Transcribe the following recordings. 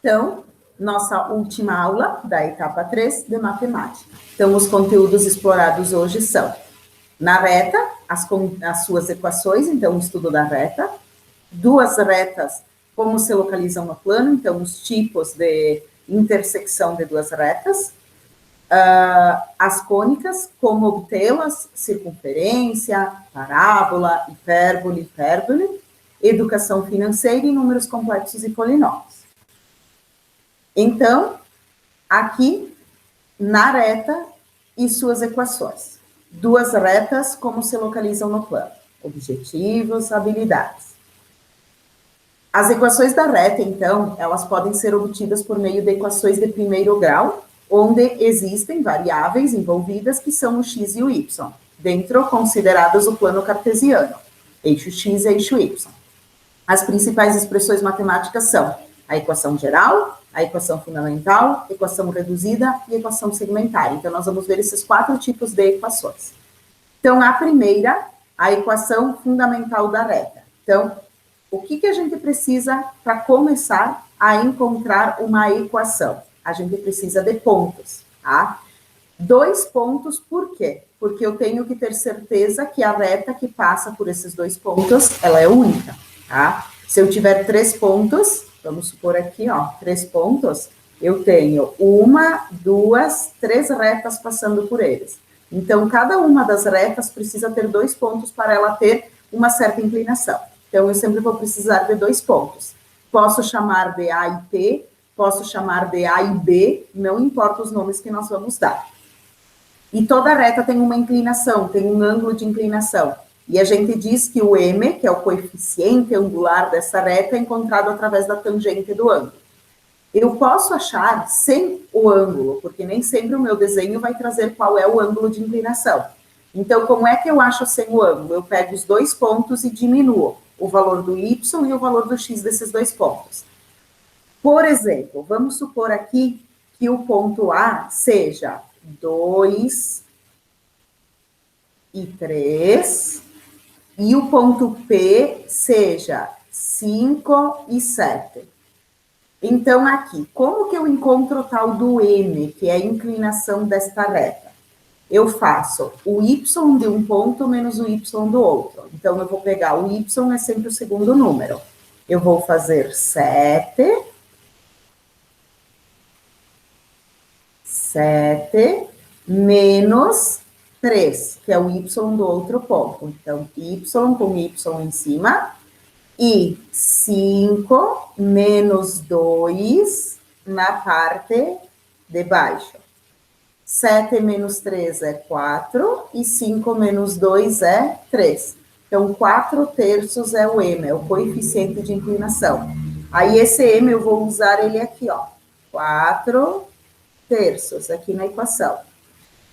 Então, nossa última aula da etapa 3 de matemática. Então, os conteúdos explorados hoje são, na reta, as suas equações, então, o estudo da reta, duas retas, como se localizam no plano, então, os tipos de intersecção de duas retas, as cônicas, como obtê-las, circunferência, parábola, hipérbole, educação financeira e números complexos e polinômios. Então, aqui, na reta e suas equações. Duas retas, como se localizam no plano. Objetivos, habilidades. As equações da reta, então, elas podem ser obtidas por meio de equações de primeiro grau, onde existem variáveis envolvidas que são o x e o y, dentro consideradas o plano cartesiano, eixo x e eixo y. As principais expressões matemáticas são a equação geral, a equação fundamental, equação reduzida e equação segmentária. Então, nós vamos ver esses 4 tipos de equações. Então, a primeira, a equação fundamental da reta. Então, o que a gente precisa para começar a encontrar uma equação? A gente precisa de pontos, tá? 2 pontos, por quê? Porque eu tenho que ter certeza que a reta que passa por esses 2 pontos, ela é única, tá? Se eu tiver 3 pontos, vamos supor aqui, ó, 3 pontos, eu tenho 1, 2, 3 retas passando por eles. Então, cada uma das retas precisa ter 2 pontos para ela ter uma certa inclinação. Então, eu sempre vou precisar de 2 pontos. Posso chamar de A e P, posso chamar de A e B, não importa os nomes que nós vamos dar. E toda reta tem uma inclinação, tem um ângulo de inclinação. E a gente diz que o M, que é o coeficiente angular dessa reta, é encontrado através da tangente do ângulo. Eu posso achar sem o ângulo, porque nem sempre o meu desenho vai trazer qual é o ângulo de inclinação. Então, como é que eu acho sem o ângulo? Eu pego os 2 pontos e diminuo o valor do y e o valor do x desses 2 pontos. Por exemplo, vamos supor aqui que o ponto A seja 2 e 3, e o ponto P seja 5 e 7. Então, aqui, como que eu encontro o tal do M, que é a inclinação desta reta? Eu faço o y de um ponto menos o y do outro. Então, eu vou pegar o y, é sempre o segundo número. Eu vou fazer 7 menos 3, que é o y do outro ponto. Então, y com y em cima, e 5 menos 2 na parte de baixo. 7 menos 3 é 4, e 5 menos 2 é 3. Então, 4/3 é o M, é o coeficiente de inclinação. Aí, esse M, eu vou usar ele aqui, ó. 4/3, aqui na equação.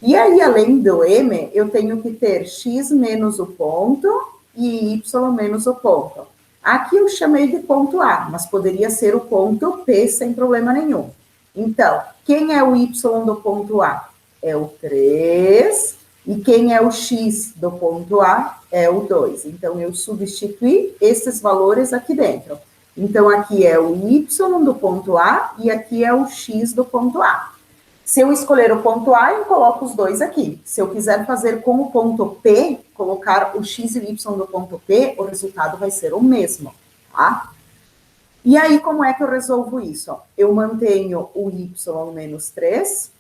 E aí, além do M, eu tenho que ter x menos o ponto e y menos o ponto. Aqui eu chamei de ponto A, mas poderia ser o ponto P sem problema nenhum. Então, quem é o y do ponto A? É o 3. E quem é o x do ponto A? É o 2. Então, eu substituí esses valores aqui dentro. Então, aqui é o y do ponto A e aqui é o x do ponto A. Se eu escolher o ponto A, eu coloco os 2 aqui. Se eu quiser fazer com o ponto P, colocar o x e o y do ponto P, o resultado vai ser o mesmo, tá? E aí, como é que eu resolvo isso? Eu mantenho o y menos 3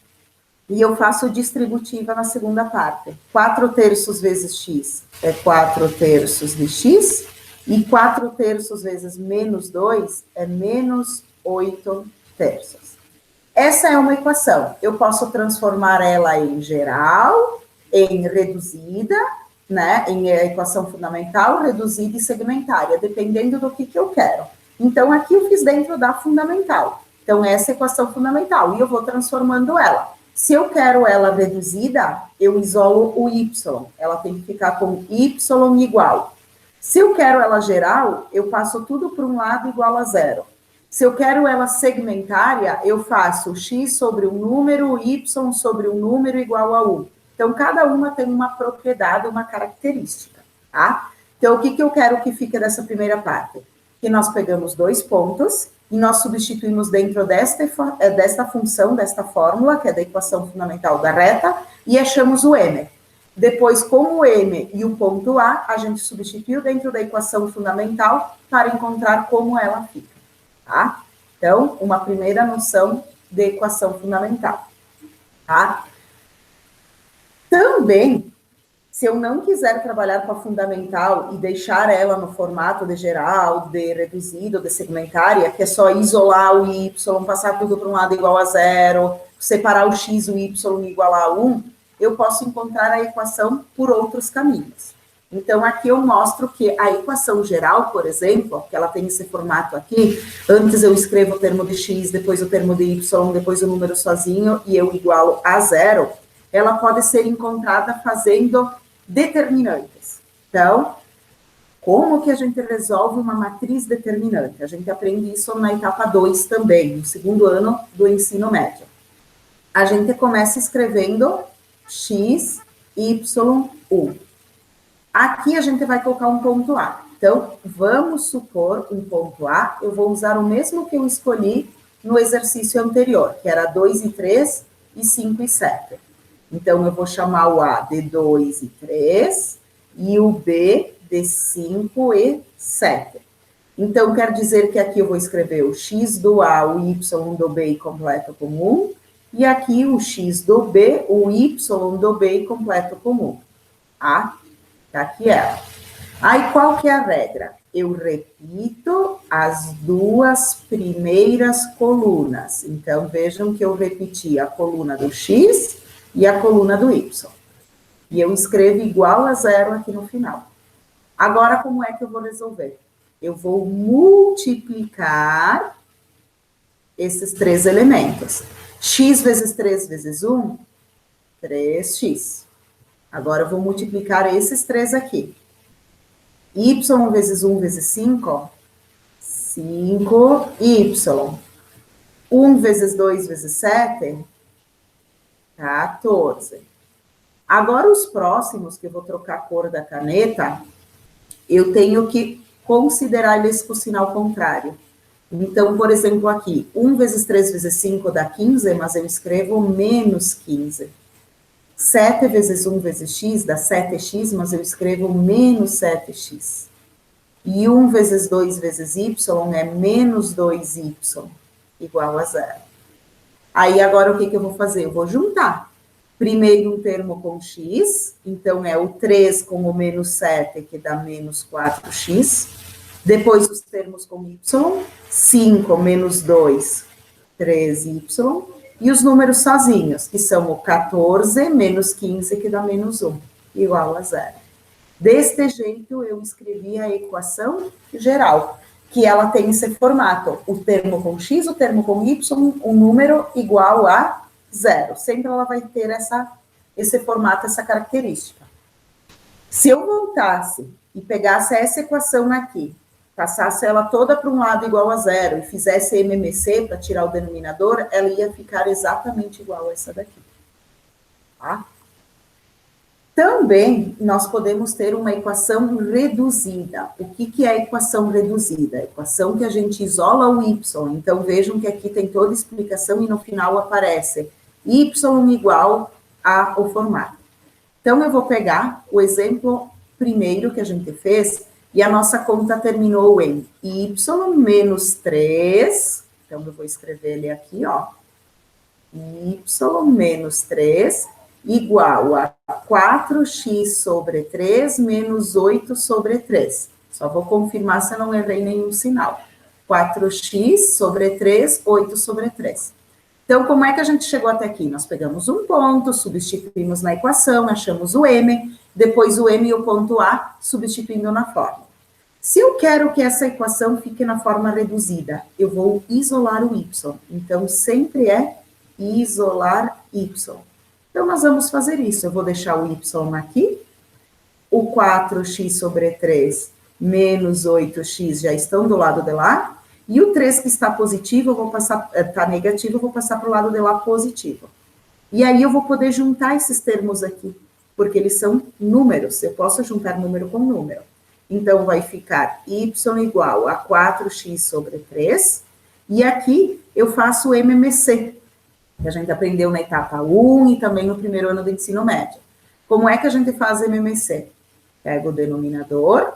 e eu faço distributiva na segunda parte. 4/3 vezes x é 4/3 de x, e 4/3 vezes menos 2 é menos 8/3. Essa é uma equação. Eu posso transformar ela em geral, em reduzida, né? Em equação fundamental, reduzida e segmentária, dependendo do que eu quero. Então, aqui eu fiz dentro da fundamental. Então, essa é a equação fundamental, e eu vou transformando ela. Se eu quero ela reduzida, eu isolo o y. Ela tem que ficar com y igual. Se eu quero ela geral, eu passo tudo para um lado igual a 0. Se eu quero ela segmentária, eu faço x sobre um número, y sobre um número igual a 1. Então, cada uma tem uma propriedade, uma característica, tá? Então, o que eu quero que fique dessa primeira parte? que nós pegamos 2 pontos e nós substituímos dentro desta função, desta fórmula, que é da equação fundamental da reta, e achamos o m. Depois, com o m e o ponto A, a gente substituiu dentro da equação fundamental para encontrar como ela fica, tá? Então, uma primeira noção de equação fundamental, tá? Também, se eu não quiser trabalhar com a fundamental e deixar ela no formato de geral, de reduzido, de segmentária, que é só isolar o y, passar tudo para um lado igual a 0, separar o x e o y igual a 1, eu posso encontrar a equação por outros caminhos. Então, aqui eu mostro que a equação geral, por exemplo, que ela tem esse formato aqui, antes eu escrevo o termo de x, depois o termo de y, depois o número sozinho, e eu igualo a 0, ela pode ser encontrada fazendo determinantes. Então, como que a gente resolve uma matriz determinante? A gente aprende isso na etapa 2 também, no segundo ano do ensino médio. A gente começa escrevendo x, y, u. Aqui a gente vai colocar um ponto A. Então, vamos supor um ponto A, eu vou usar o mesmo que eu escolhi no exercício anterior, que era 2 e 3 e 5 e 7. Então, eu vou chamar o A de 2 e 3 e o B de 5 e 7. Então, quer dizer que aqui eu vou escrever o x do A, o y do B completo com 1, e aqui o x do B, o y do B completo com 1. Tá? Tá aqui ela. Aí, qual que é a regra? Eu repito as duas primeiras colunas. Então, vejam que eu repeti a coluna do x e a coluna do y. E eu escrevo igual a 0 aqui no final. Agora, como é que eu vou resolver? Eu vou multiplicar esses 3 elementos. X vezes 3 vezes 1, 3x. Agora, eu vou multiplicar esses 3 aqui. Y vezes 1 vezes 5, 5y. 1 vezes 2 vezes 7, 14. Agora, os próximos, que eu vou trocar a cor da caneta, eu tenho que considerar eles com o sinal contrário. Então, por exemplo, aqui, 1 vezes 3 vezes 5 dá 15, mas eu escrevo menos 15. 7 vezes 1 vezes x dá 7x, mas eu escrevo menos 7x. E 1 vezes 2 vezes y é menos 2y, igual a 0. Aí, agora, o que eu vou fazer? Eu vou juntar. Primeiro um termo com x, então é o 3 com o menos 7, que dá menos 4x. Depois os termos com y, 5 menos 2, 3y. E os números sozinhos, que são o 14 menos 15, que dá menos 1, igual a 0. Deste jeito, eu escrevi a equação geral, que ela tem esse formato, o termo com x, o termo com y, um número igual a 0. Sempre ela vai ter esse formato, essa característica. Se eu voltasse e pegasse essa equação aqui, passasse ela toda para um lado igual a 0 e fizesse MMC para tirar o denominador, ela ia ficar exatamente igual a essa daqui. Tá? Também, nós podemos ter uma equação reduzida. O que é a equação reduzida? A equação que a gente isola o y. Então, vejam que aqui tem toda a explicação e no final aparece y igual ao formato. Então, eu vou pegar o exemplo primeiro que a gente fez e a nossa conta terminou em y menos 3. Então, eu vou escrever ele aqui, ó. Y menos 3 igual a 4x sobre 3 menos 8 sobre 3. Só vou confirmar se eu não errei nenhum sinal. 4x sobre 3, 8 sobre 3. Então, como é que a gente chegou até aqui? Nós pegamos um ponto, substituímos na equação, achamos o m, depois o m e o ponto A, substituindo na fórmula. Se eu quero que essa equação fique na forma reduzida, eu vou isolar o y. Então, sempre é isolar y. Então, nós vamos fazer isso. Eu vou deixar o y aqui, o 4x sobre 3 menos 8x já estão do lado de lá, e o 3 que está positivo, eu vou passar, está negativo, eu vou passar para o lado de lá positivo. E aí eu vou poder juntar esses termos aqui, porque eles são números, eu posso juntar número com número. Então, vai ficar y igual a 4x sobre 3. E aqui eu faço o MMC, que a gente aprendeu na etapa 1 e também no primeiro ano do ensino médio. Como é que a gente faz MMC? Pega o denominador,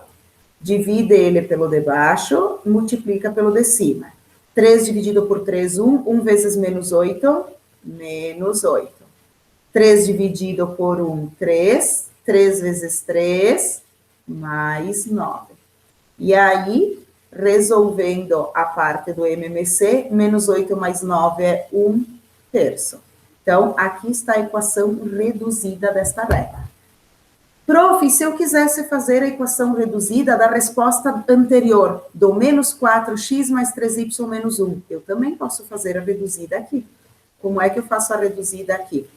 divide ele pelo de baixo, multiplica pelo de cima. 3 dividido por 3, 1. 1 vezes menos 8, menos 8. 3 dividido por 1, 3. 3 vezes 3, mais 9. E aí, resolvendo a parte do MMC, menos 8 mais 9 é 1/3. Então, aqui está a equação reduzida desta reta. Prof, se eu quisesse fazer a equação reduzida da resposta anterior, do menos 4x mais 3y menos 1, eu também posso fazer a reduzida aqui. Como é que eu faço a reduzida aqui?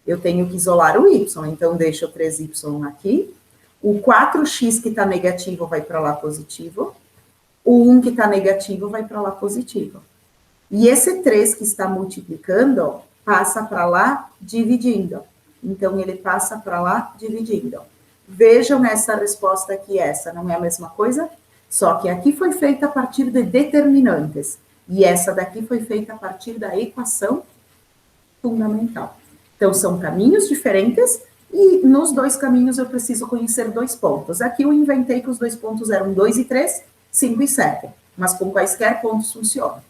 Eu tenho que isolar o y, então deixo o 3y aqui, o 4x que está negativo vai para lá positivo, o 1 que está negativo vai para lá positivo. E esse 3 que está multiplicando, passa para lá dividindo. Então, ele passa para lá dividindo. Vejam essa resposta aqui, essa não é a mesma coisa? Só que aqui foi feita a partir de determinantes. E essa daqui foi feita a partir da equação fundamental. Então, são caminhos diferentes e nos dois caminhos eu preciso conhecer 2 pontos. Aqui eu inventei que os 2 pontos eram 2 e 3, 5 e 7. Mas com quaisquer pontos funciona.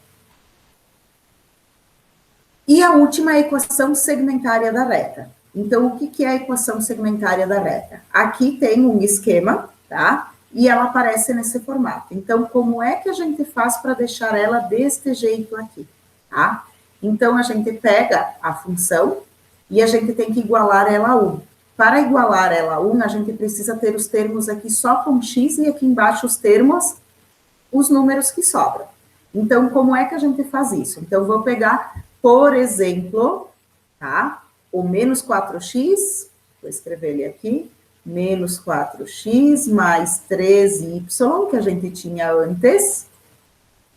E a última é a equação segmentária da reta. Então, o que é a equação segmentária da reta? Aqui tem um esquema, tá? E ela aparece nesse formato. Então, como é que a gente faz para deixar ela deste jeito aqui, tá? Então, a gente pega a função e a gente tem que igualar ela a 1. Para igualar ela a 1, a gente precisa ter os termos aqui só com x e aqui embaixo os termos, os números que sobram. Então, como é que a gente faz isso? Então, vou pegar, por exemplo, tá? O menos 4x, vou escrever ele aqui, menos 4x mais 3y, que a gente tinha antes,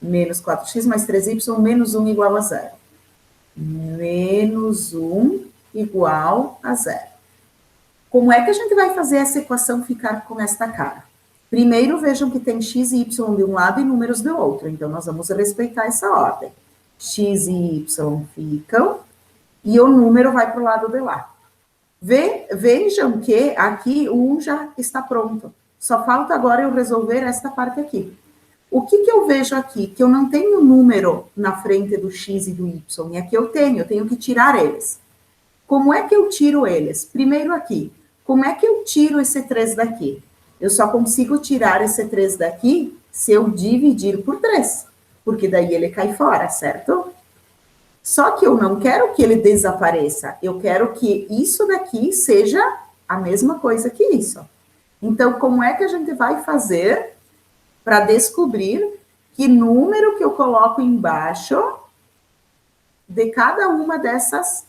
menos 4x mais 3y, menos 1 igual a 0. Menos 1 igual a 0. Como é que a gente vai fazer essa equação ficar com esta cara? Primeiro, vejam que tem x e y de um lado e números do outro. Então, nós vamos respeitar essa ordem. X e y ficam e o número vai para o lado de lá. Vejam que aqui o 1 já está pronto. Só falta agora eu resolver esta parte aqui. O que eu vejo aqui? Que eu não tenho número na frente do x e do y. E aqui eu tenho que tirar eles. Como é que eu tiro eles? Primeiro aqui, como é que eu tiro esse 3 daqui? Eu só consigo tirar esse 3 daqui se eu dividir por 3. Porque daí ele cai fora, certo? Só que eu não quero que ele desapareça. Eu quero que isso daqui seja a mesma coisa que isso. Então, como é que a gente vai fazer para descobrir que número que eu coloco embaixo de cada uma dessas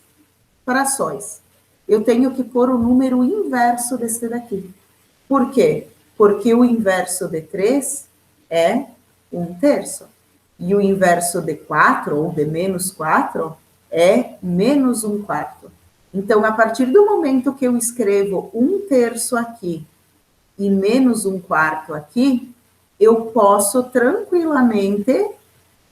frações? Eu tenho que pôr o número inverso desse daqui. Por quê? Porque o inverso de 3 é 1/3. E o inverso de 4, ou de menos 4, é menos 1/4. Então, a partir do momento que eu escrevo 1/3 aqui e menos 1/4 aqui, eu posso tranquilamente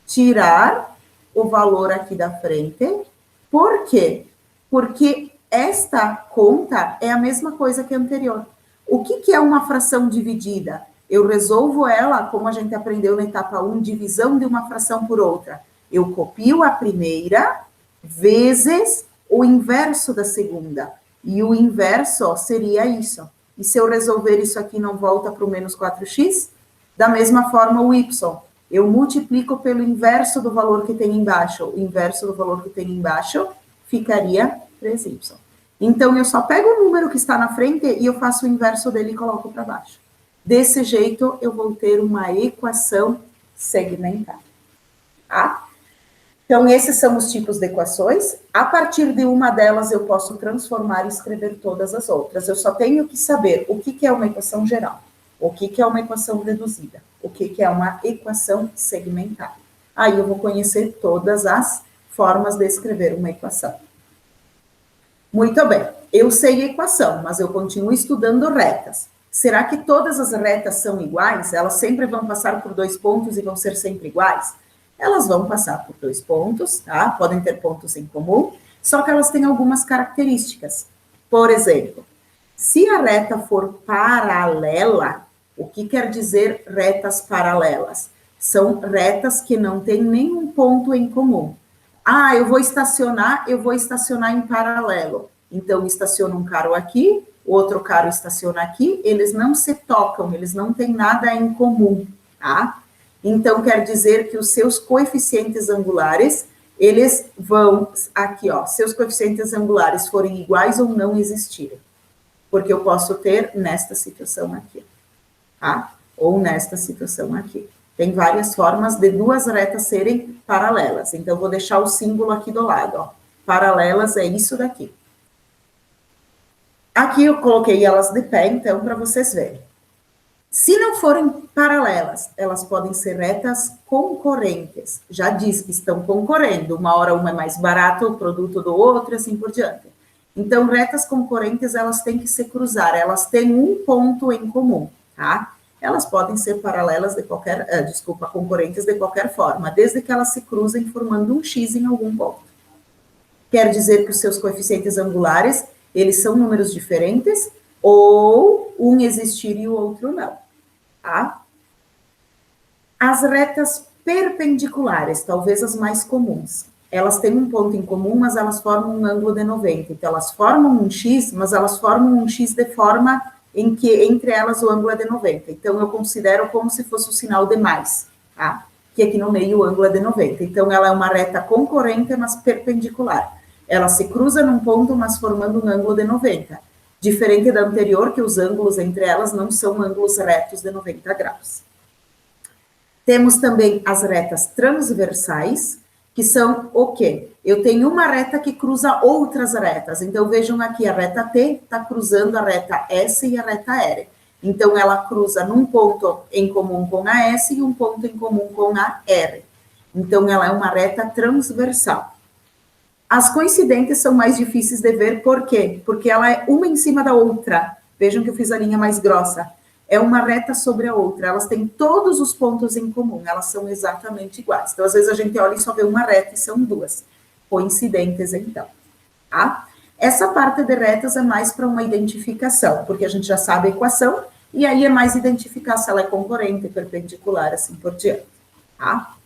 tirar o valor aqui da frente. Por quê? Porque esta conta é a mesma coisa que a anterior. O que é uma fração dividida? Eu resolvo ela, como a gente aprendeu na etapa 1, divisão de uma fração por outra. Eu copio a primeira vezes o inverso da segunda. E o inverso seria isso. E se eu resolver isso aqui, não volta para o menos 4x? Da mesma forma, o y. Eu multiplico pelo inverso do valor que tem embaixo. O inverso do valor que tem embaixo ficaria 3y. Então, eu só pego o número que está na frente e eu faço o inverso dele e coloco para baixo. Desse jeito, eu vou ter uma equação segmentar. Tá? Então, esses são os tipos de equações. A partir de uma delas, eu posso transformar e escrever todas as outras. Eu só tenho que saber o que é uma equação geral, o que é uma equação reduzida, o que é uma equação segmentar. Aí eu vou conhecer todas as formas de escrever uma equação. Muito bem, eu sei equação, mas eu continuo estudando retas. Será que todas as retas são iguais? Elas sempre vão passar por 2 pontos e vão ser sempre iguais? Elas vão passar por 2 pontos, tá? Podem ter pontos em comum, só que elas têm algumas características. Por exemplo, se a reta for paralela, o que quer dizer retas paralelas? São retas que não têm nenhum ponto em comum. Ah, eu vou estacionar em paralelo. Então, estaciona um carro aqui, outro carro estaciona aqui, eles não se tocam, eles não têm nada em comum, tá? Então, quer dizer que os seus coeficientes angulares, eles vão aqui, ó, seus coeficientes angulares forem iguais ou não existirem. Porque eu posso ter nesta situação aqui, tá? Ou nesta situação aqui. Tem várias formas de duas retas serem paralelas. Então, vou deixar o símbolo aqui do lado, ó. Paralelas é isso daqui. Aqui eu coloquei elas de pé, então, para vocês verem. Se não forem paralelas, elas podem ser retas concorrentes. Já diz que estão concorrendo. Uma hora uma é mais barata o produto do outro, assim por diante. Então, retas concorrentes, elas têm que se cruzar. Elas têm um ponto em comum, tá? Elas podem ser paralelas de qualquer... concorrentes de qualquer forma, desde que elas se cruzem formando um X em algum ponto. Quer dizer que os seus coeficientes angulares, eles são números diferentes, ou um existir e o outro não, tá? As retas perpendiculares, talvez as mais comuns, elas têm um ponto em comum, mas elas formam um ângulo de 90. Então, elas formam um X, mas elas formam um X de forma em que entre elas o ângulo é de 90. Então, eu considero como se fosse o sinal de mais, tá? Que aqui no meio o ângulo é de 90. Então, ela é uma reta concorrente, mas perpendicular. Ela se cruza num ponto, mas formando um ângulo de 90. Diferente da anterior, que os ângulos entre elas não são ângulos retos de 90 graus. Temos também as retas transversais, que são o quê? Eu tenho uma reta que cruza outras retas. Então, vejam aqui, a reta T está cruzando a reta S e a reta R. Então, ela cruza num ponto em comum com a S e um ponto em comum com a R. Então, ela é uma reta transversal. As coincidentes são mais difíceis de ver, por quê? Porque ela é uma em cima da outra. Vejam que eu fiz a linha mais grossa. É uma reta sobre a outra. Elas têm todos os pontos em comum. Elas são exatamente iguais. Então, às vezes, a gente olha e só vê uma reta e são duas. Coincidentes, então. Tá? Essa parte de retas é mais para uma identificação, porque a gente já sabe a equação, e aí é mais identificar se ela é concorrente, perpendicular, assim por diante. Tá?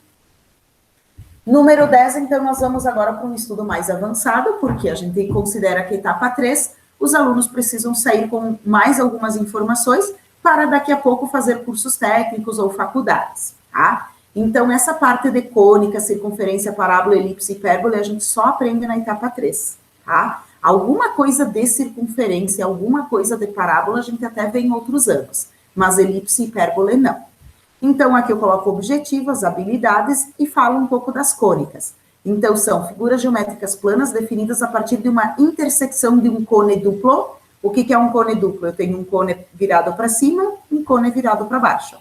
Número 10, então, nós vamos agora para um estudo mais avançado, porque a gente considera que etapa 3, os alunos precisam sair com mais algumas informações para daqui a pouco fazer cursos técnicos ou faculdades, tá? Então, essa parte de cônica, circunferência, parábola, elipse e hipérbole, a gente só aprende na etapa 3, tá? Alguma coisa de circunferência, alguma coisa de parábola, a gente até vê em outros anos, mas elipse e hipérbole não. Então, aqui eu coloco objetivos, habilidades e falo um pouco das cônicas. Então, são figuras geométricas planas definidas a partir de uma intersecção de um cone duplo. O que é um cone duplo? Eu tenho um cone virado para cima, um cone virado para baixo.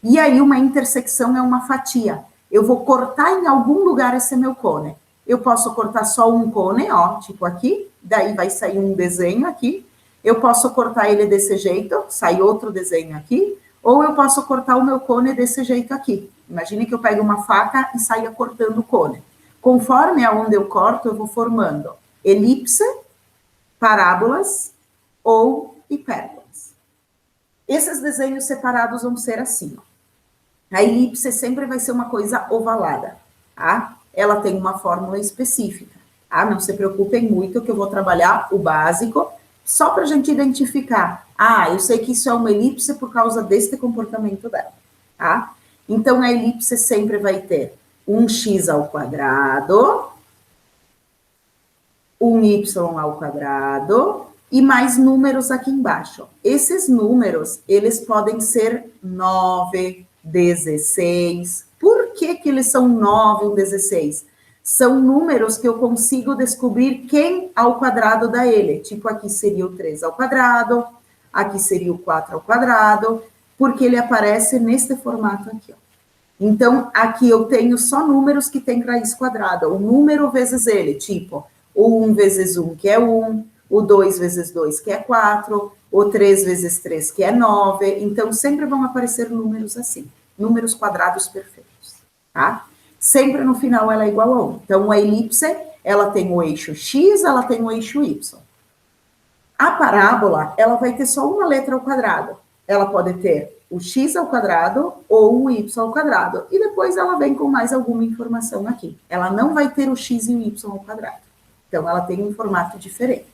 E aí, uma intersecção é uma fatia. Eu vou cortar em algum lugar esse meu cone. Eu posso cortar só um cone, ó, tipo aqui, daí vai sair um desenho aqui. Eu posso cortar ele desse jeito, sai outro desenho aqui. Ou eu posso cortar o meu cone desse jeito aqui. Imagine que eu pego uma faca e saia cortando o cone. Conforme aonde eu corto, eu vou formando elipse, parábolas ou hipérbolas. Esses desenhos separados vão ser assim, ó. A elipse sempre vai ser uma coisa ovalada, tá? Ela tem uma fórmula específica, tá? Não se preocupem muito que eu vou trabalhar o básico, só para a gente identificar. Ah, eu sei que isso é uma elipse por causa deste comportamento dela, tá? Então, a elipse sempre vai ter um x ao quadrado, um y ao quadrado e mais números aqui embaixo. Esses números, eles podem ser 9, 16. Por que eles são 9 ou 16? São números que eu consigo descobrir quem ao quadrado dá ele. Tipo, aqui seria o 3 ao quadrado, aqui seria o 4 ao quadrado, porque ele aparece neste formato aqui, ó. Então, aqui eu tenho só números que têm raiz quadrada. O número vezes ele, tipo, o 1 vezes 1, que é 1, o 2 vezes 2, que é 4, ou 3 vezes 3, que é 9. Então, sempre vão aparecer números assim, números quadrados perfeitos, tá? Sempre no final ela é igual a 1. Então, a elipse, ela tem o eixo x, ela tem o eixo y. A parábola, ela vai ter só uma letra ao quadrado. Ela pode ter o x ao quadrado ou o y ao quadrado. E depois ela vem com mais alguma informação aqui. Ela não vai ter o x e o y ao quadrado. Então, ela tem um formato diferente.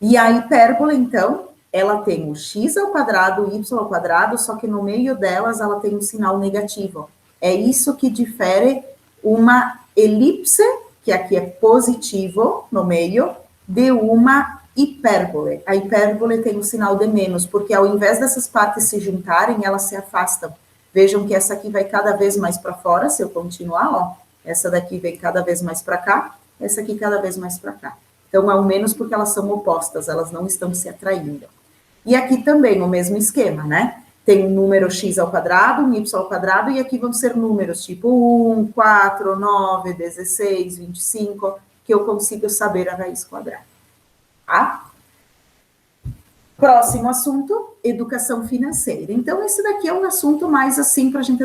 E a hipérbola, então, ela tem o x ao quadrado, o y ao quadrado, só que no meio delas ela tem um sinal negativo. É isso que difere uma elipse, que aqui é positivo no meio, de uma hipérbole. A hipérbole tem um sinal de menos, porque ao invés dessas partes se juntarem, elas se afastam. Vejam que essa aqui vai cada vez mais para fora, se eu continuar, ó. Essa daqui vem cada vez mais para cá, essa aqui cada vez mais para cá. Então, ao menos porque elas são opostas, elas não estão se atraindo. E aqui também o mesmo esquema, né? Tem um número x ao quadrado, um y ao quadrado, e aqui vão ser números tipo 1, 4, 9, 16, 25, que eu consigo saber a raiz quadrada. Tá? Próximo assunto, educação financeira. Então, esse daqui é um assunto mais assim para a gente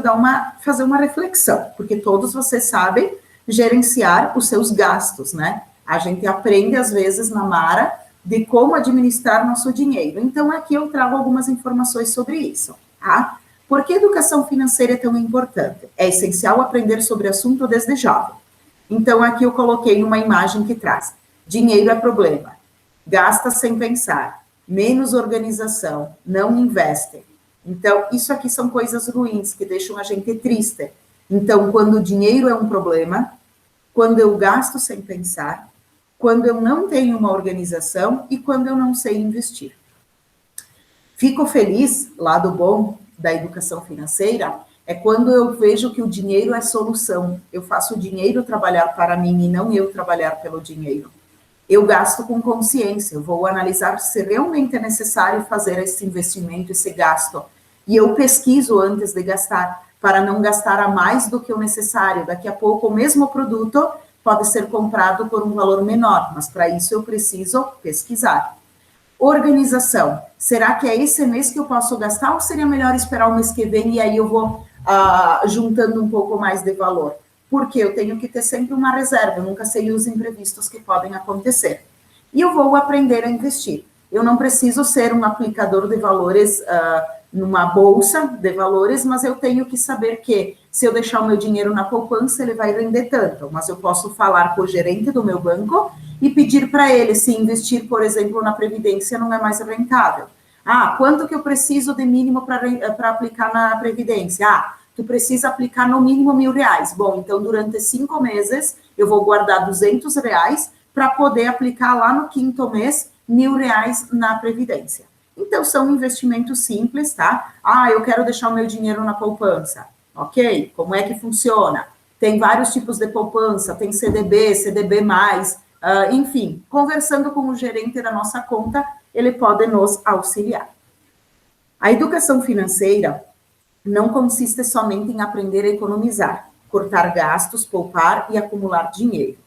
fazer uma reflexão, porque todos vocês sabem gerenciar os seus gastos, né? A gente aprende, às vezes, na Mara, de como administrar nosso dinheiro. Então, aqui eu trago algumas informações sobre isso, tá? Por que educação financeira é tão importante? É essencial aprender sobre o assunto desde jovem. Então, aqui eu coloquei uma imagem que traz: dinheiro é problema, gasta sem pensar, menos organização, não investe. Então, isso aqui são coisas ruins que deixam a gente triste. Então, quando o dinheiro é um problema, quando eu gasto sem pensar, quando eu não tenho uma organização e quando eu não sei investir. Fico feliz, lado bom da educação financeira, é quando eu vejo que o dinheiro é solução. Eu faço o dinheiro trabalhar para mim e não eu trabalhar pelo dinheiro. Eu gasto com consciência, eu vou analisar se realmente é necessário fazer esse investimento, esse gasto. E eu pesquiso antes de gastar, para não gastar a mais do que o necessário. Daqui a pouco, o mesmo produto pode ser comprado por um valor menor, mas para isso eu preciso pesquisar. Organização. Será que é esse mês que eu posso gastar ou seria melhor esperar o mês que vem e aí eu vou juntando um pouco mais de valor? Porque eu tenho que ter sempre uma reserva, eu nunca sei os imprevistos que podem acontecer. E eu vou aprender a investir. Eu não preciso ser um aplicador de valores numa bolsa de valores, mas eu tenho que saber que se eu deixar o meu dinheiro na poupança, ele vai render tanto. Mas eu posso falar com o gerente do meu banco e pedir para ele se investir, por exemplo, na Previdência não é mais rentável. Quanto que eu preciso de mínimo para aplicar na Previdência? Tu precisa aplicar no mínimo R$1.000. Bom, então durante 5 meses eu vou guardar R$200 para poder aplicar lá no 5º mês R$1.000 na Previdência. Então, são investimentos simples, tá? Eu quero deixar o meu dinheiro na poupança. Ok? Como é que funciona? Tem vários tipos de poupança, tem CDB, CDB+, enfim, conversando com o gerente da nossa conta, ele pode nos auxiliar. A educação financeira não consiste somente em aprender a economizar, cortar gastos, poupar e acumular dinheiro.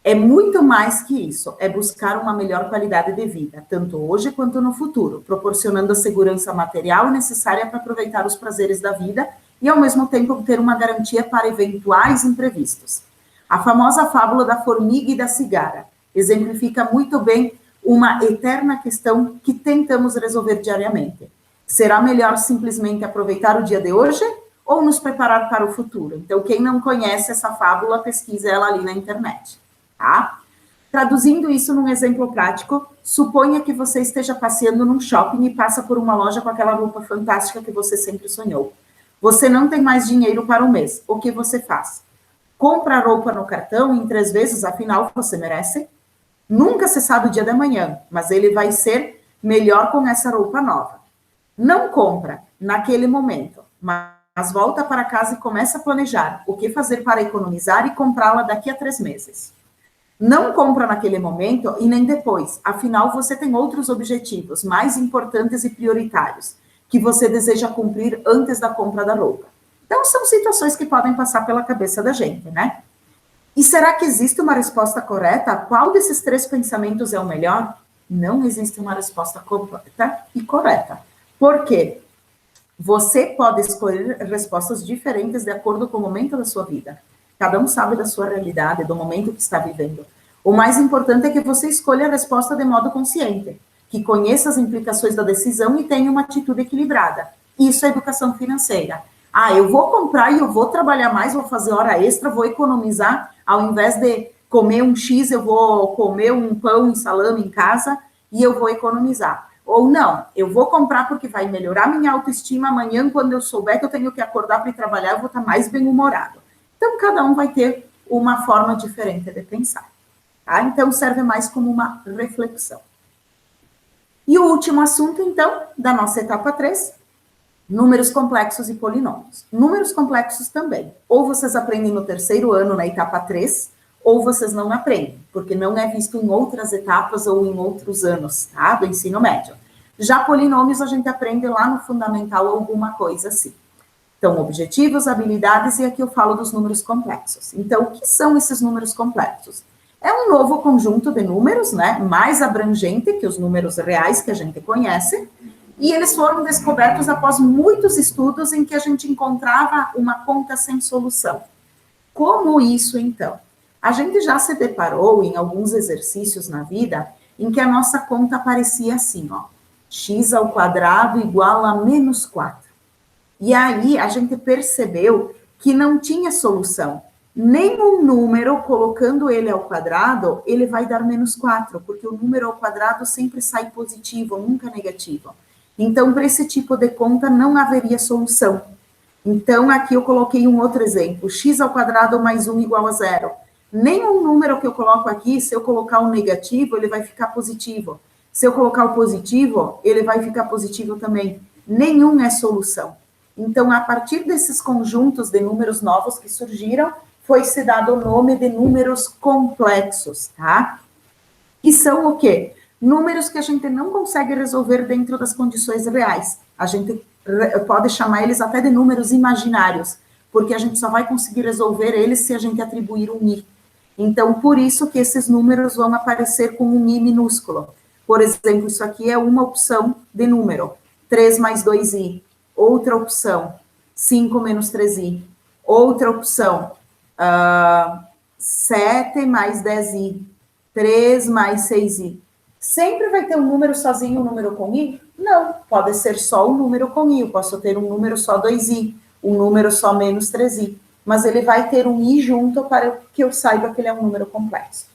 É muito mais que isso, é buscar uma melhor qualidade de vida, tanto hoje quanto no futuro, proporcionando a segurança material necessária para aproveitar os prazeres da vida e, ao mesmo tempo, ter uma garantia para eventuais imprevistos. A famosa fábula da formiga e da cigarra exemplifica muito bem uma eterna questão que tentamos resolver diariamente. Será melhor simplesmente aproveitar o dia de hoje ou nos preparar para o futuro? Então, quem não conhece essa fábula, pesquisa ela ali na internet. Tá? Traduzindo isso num exemplo prático, suponha que você esteja passeando num shopping e passa por uma loja com aquela roupa fantástica que você sempre sonhou. Você não tem mais dinheiro para o mês. O que você faz? Compra a roupa no cartão em 3 vezes, afinal você merece? Nunca se sabe o dia da manhã, mas ele vai ser melhor com essa roupa nova. Não compra naquele momento, mas volta para casa e começa a planejar o que fazer para economizar e comprá-la daqui a 3 meses. Não compra naquele momento e nem depois, afinal você tem outros objetivos mais importantes e prioritários que você deseja cumprir antes da compra da roupa. Então, são situações que podem passar pela cabeça da gente, né? E será que existe uma resposta correta? Qual desses 3 pensamentos é o melhor? Não existe uma resposta completa e correta. Por quê? Você pode escolher respostas diferentes de acordo com o momento da sua vida. Cada um sabe da sua realidade, do momento que está vivendo. O mais importante é que você escolha a resposta de modo consciente, que conheça as implicações da decisão e tenha uma atitude equilibrada. Isso é educação financeira. Ah, eu vou comprar e eu vou trabalhar mais, vou fazer hora extra, vou economizar, ao invés de comer um X, eu vou comer um pão e salame em casa e eu vou economizar. Ou não, eu vou comprar porque vai melhorar minha autoestima, amanhã, quando eu souber que eu tenho que acordar para ir trabalhar, eu vou estar mais bem-humorado. Então, cada um vai ter uma forma diferente de pensar. Tá? Então, serve mais como uma reflexão. E o último assunto, então, da nossa etapa 3, números complexos e polinômios. Números complexos também. Ou vocês aprendem no terceiro ano, na etapa 3, ou vocês não aprendem, porque não é visto em outras etapas ou em outros anos, tá? Do ensino médio. Já polinômios a gente aprende lá no fundamental alguma coisa assim. Então, objetivos, habilidades, e aqui eu falo dos números complexos. Então, o que são esses números complexos? É um novo conjunto de números, né? Mais abrangente que os números reais que a gente conhece, e eles foram descobertos após muitos estudos em que a gente encontrava uma conta sem solução. Como isso, então? A gente já se deparou em alguns exercícios na vida em que a nossa conta aparecia assim, ó, x ao quadrado igual a menos 4. E aí a gente percebeu que não tinha solução. Nenhum número, colocando ele ao quadrado, ele vai dar menos 4, porque o número ao quadrado sempre sai positivo, nunca negativo. Então, para esse tipo de conta, não haveria solução. Então, aqui eu coloquei um outro exemplo, x ao quadrado mais 1 igual a 0. Nenhum número que eu coloco aqui, se eu colocar um negativo, ele vai ficar positivo. Se eu colocar o positivo, ele vai ficar positivo também. Nenhum é solução. Então, a partir desses conjuntos de números novos que surgiram, foi se dado o nome de números complexos, tá? Que são o quê? Números que a gente não consegue resolver dentro das condições reais. A gente pode chamar eles até de números imaginários, porque a gente só vai conseguir resolver eles se a gente atribuir um i. Então, por isso que esses números vão aparecer com um i minúsculo. Por exemplo, isso aqui é uma opção de número, 3 mais 2i. Outra opção, 5 menos 3i. Outra opção, 7 mais 10i. 3 mais 6i. Sempre vai ter um número sozinho, um número com i? Não, pode ser só um número com i. Eu posso ter um número só 2i, um número só menos 3i. Mas ele vai ter um i junto para que eu saiba que ele é um número complexo.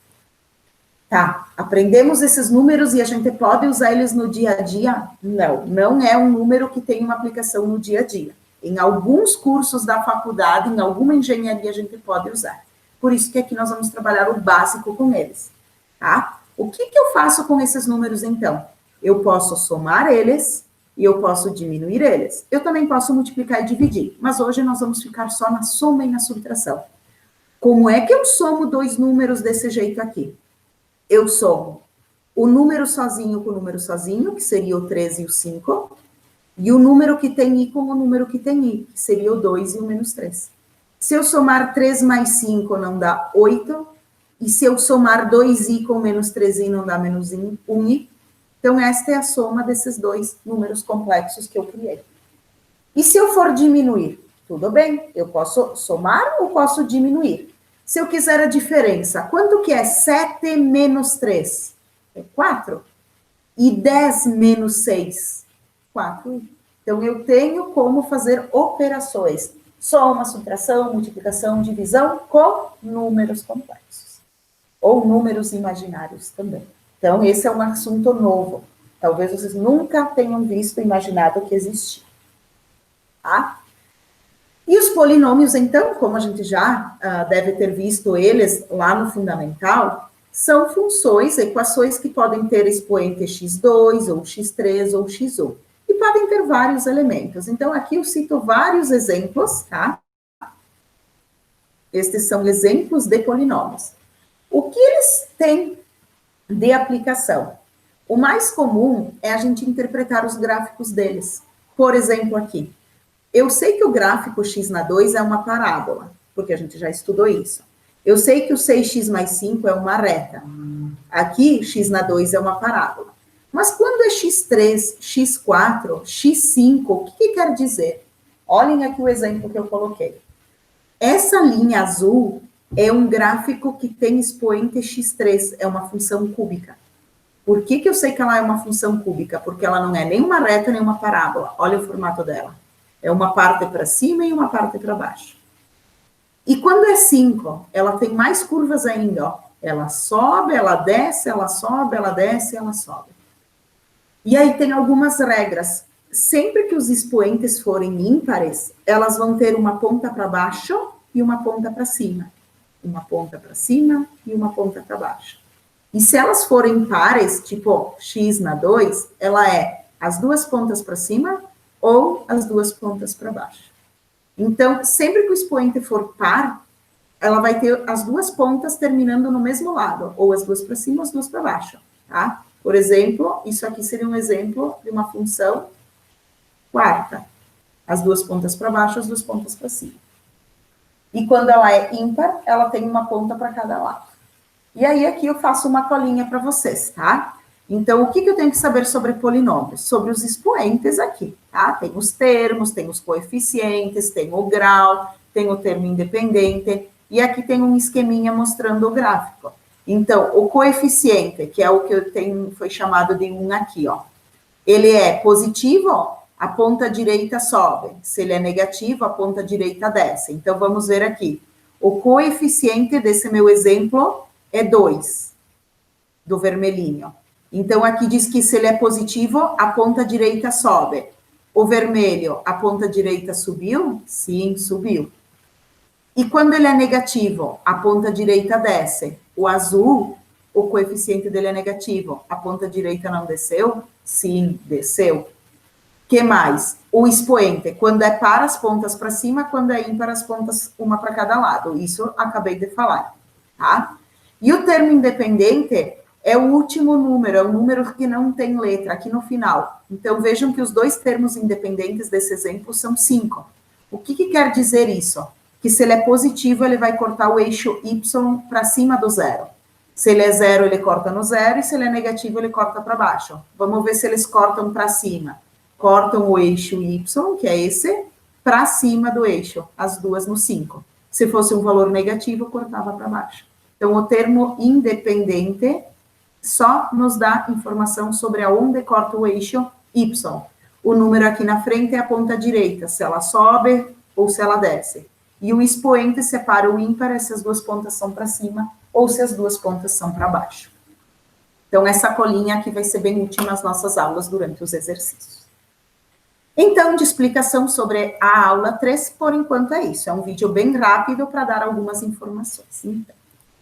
Tá, aprendemos esses números e a gente pode usar eles no dia a dia? Não, não é um número que tem uma aplicação no dia a dia. Em alguns cursos da faculdade, em alguma engenharia, a gente pode usar. Por isso que aqui nós vamos trabalhar o básico com eles, tá? O que eu faço com esses números, então? Eu posso somar eles e eu posso diminuir eles. Eu também posso multiplicar e dividir, mas hoje nós vamos ficar só na soma e na subtração. Como é que eu somo dois números desse jeito aqui? Eu somo o número sozinho com o número sozinho, que seria o 3 e o 5, e o número que tem i com o número que tem i, que seria o 2 e o menos 3. Se eu somar 3 mais 5, não dá 8, e se eu somar 2i com menos 3i, não dá menos 1i. Então, esta é a soma desses dois números complexos que eu criei. E se eu for diminuir? Tudo bem, eu posso somar ou posso diminuir. Se eu quiser a diferença, quanto que é 7 menos 3? É 4. E 10 menos 6? 4. Então, eu tenho como fazer operações. Soma, subtração, multiplicação, divisão com números complexos. Ou números imaginários também. Então, esse é um assunto novo. Talvez vocês nunca tenham visto, imaginado que existia. Tá? E os polinômios, então, como a gente já deve ter visto eles lá no fundamental, são funções, equações que podem ter expoente x2, ou x3, ou x1. E podem ter vários elementos. Então, aqui eu cito vários exemplos, tá? Estes são exemplos de polinômios. O que eles têm de aplicação? O mais comum é a gente interpretar os gráficos deles. Por exemplo, aqui. Eu sei que o gráfico x na 2 é uma parábola, porque a gente já estudou isso. Eu sei que o 6x mais 5 é uma reta. Aqui, x na 2 é uma parábola. Mas quando é x3, x4, x5, o que quer dizer? Olhem aqui o exemplo que eu coloquei. Essa linha azul é um gráfico que tem expoente x3, é uma função cúbica. Por que eu sei que ela é uma função cúbica? Porque ela não é nem uma reta, nem uma parábola. Olha o formato dela. É uma parte para cima e uma parte para baixo. E quando é 5, ela tem mais curvas ainda, ó. Ela sobe, ela desce, ela sobe, ela desce, ela sobe. E aí tem algumas regras. Sempre que os expoentes forem ímpares, elas vão ter uma ponta para baixo e uma ponta para cima. Uma ponta para cima e uma ponta para baixo. E se elas forem pares, tipo x na 2, ela é as duas pontas para cima ou as duas pontas para baixo. Então, sempre que o expoente for par, ela vai ter as duas pontas terminando no mesmo lado, ou as duas para cima ou as duas para baixo, tá? Por exemplo, isso aqui seria um exemplo de uma função quarta. As duas pontas para baixo, as duas pontas para cima. E quando ela é ímpar, ela tem uma ponta para cada lado. E aí aqui eu faço uma colinha para vocês, tá? Então, o que eu tenho que saber sobre polinômios? Sobre os expoentes aqui, tá? Tem os termos, tem os coeficientes, tem o grau, tem o termo independente, e aqui tem um esqueminha mostrando o gráfico. Então, o coeficiente, que é o que eu tenho, foi chamado de 1 aqui, ó. Ele é positivo, ó, a ponta direita sobe. Se ele é negativo, a ponta direita desce. Então, vamos ver aqui. O coeficiente desse meu exemplo é 2, do vermelhinho. Então, aqui diz que se ele é positivo, a ponta direita sobe. O vermelho, a ponta direita subiu? Sim, subiu. E quando ele é negativo, a ponta direita desce. O azul, o coeficiente dele é negativo. A ponta direita não desceu? Sim, desceu. Que mais? O expoente, quando é par, as pontas para cima, quando é ímpar, as pontas uma para cada lado. Isso eu acabei de falar, tá? E o termo independente é o último número, é o número que não tem letra, aqui no final. Então, vejam que os dois termos independentes desse exemplo são 5. O que quer dizer isso? Que se ele é positivo, ele vai cortar o eixo y para cima do zero. Se ele é 0, ele corta no 0, e se ele é negativo, ele corta para baixo. Vamos ver se eles cortam para cima. Cortam o eixo y, que é esse, para cima do eixo, as duas no 5. Se fosse um valor negativo, cortava para baixo. Então, o termo independente só nos dá informação sobre aonde corta o eixo y. O número aqui na frente é a ponta direita, se ela sobe ou se ela desce. E o expoente separa o ímpar se as duas pontas são para cima ou se as duas pontas são para baixo. Então, essa colinha aqui vai ser bem útil nas nossas aulas durante os exercícios. Então, de explicação sobre a aula 3, por enquanto é isso. É um vídeo bem rápido para dar algumas informações. Então.